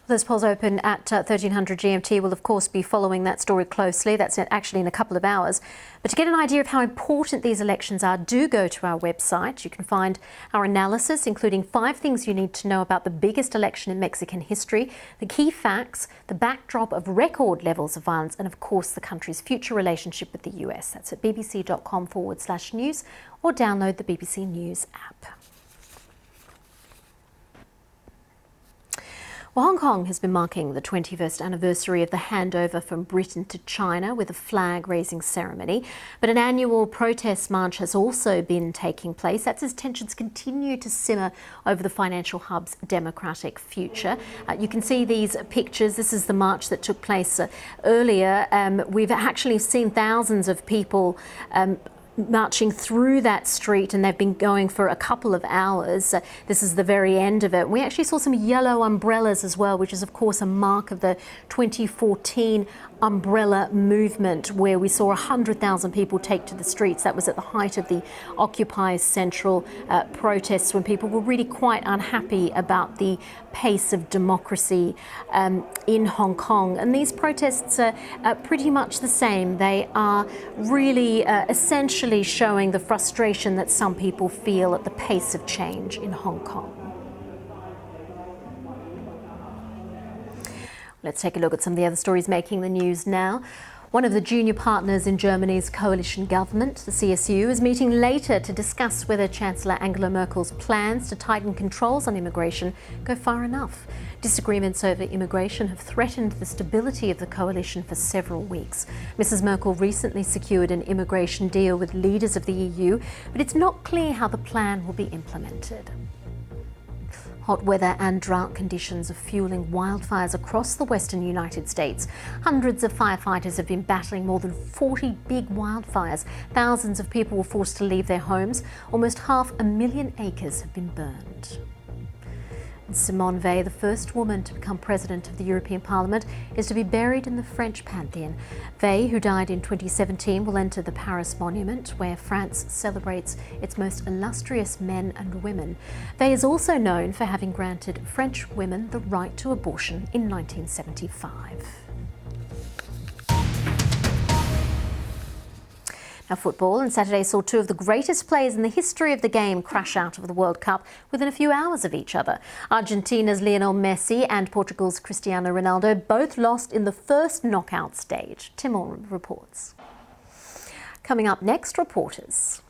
Those polls open at 1300 GMT. We'll of course be following that story closely. That's actually in a couple of hours. But to get an idea of how important these elections are, do go to our website. You can find our analysis, including 5 things you need to know about the biggest election in Mexican history, the key facts, the backdrop of record levels of violence, and of course the country's future relationship with the US. That's at bbc.com/news or download the BBC News app. Well, Hong Kong has been marking the 21st anniversary of the handover from Britain to China with a flag-raising ceremony. But an annual protest march has also been taking place. That's as tensions continue to simmer over the financial hub's democratic future. You can see these pictures. This is the march that took place earlier. We've actually seen thousands of people marching through that street, and they've been going for a couple of hours. This is the very end of it. We actually saw some yellow umbrellas as well, which is of course a mark of the 2014 umbrella movement, where we saw 100,000 people take to the streets. That was at the height of the Occupy Central protests, when people were really quite unhappy about the pace of democracy in Hong Kong. And these protests are pretty much the same. They are really essentially showing the frustration that some people feel at the pace of change in Hong Kong. Let's take a look at some of the other stories making the news now. One of the junior partners in Germany's coalition government, the CSU, is meeting later to discuss whether Chancellor Angela Merkel's plans to tighten controls on immigration go far enough. Disagreements over immigration have threatened the stability of the coalition for several weeks. Mrs. Merkel recently secured an immigration deal with leaders of the EU, but it's not clear how the plan will be implemented. Hot weather and drought conditions are fueling wildfires across the western United States. Hundreds of firefighters have been battling more than 40 big wildfires. Thousands of people were forced to leave their homes. Almost 500,000 acres have been burned. Simone Veil, the first woman to become president of the European Parliament, is to be buried in the French Pantheon. Veil, who died in 2017, will enter the Paris Monument, where France celebrates its most illustrious men and women. Veil is also known for having granted French women the right to abortion in 1975. Now, football, and Saturday saw 2 of the greatest players in the history of the game crash out of the World Cup within a few hours of each other. Argentina's Lionel Messi and Portugal's Cristiano Ronaldo both lost in the first knockout stage. Tim Orr reports. Coming up next, reporters.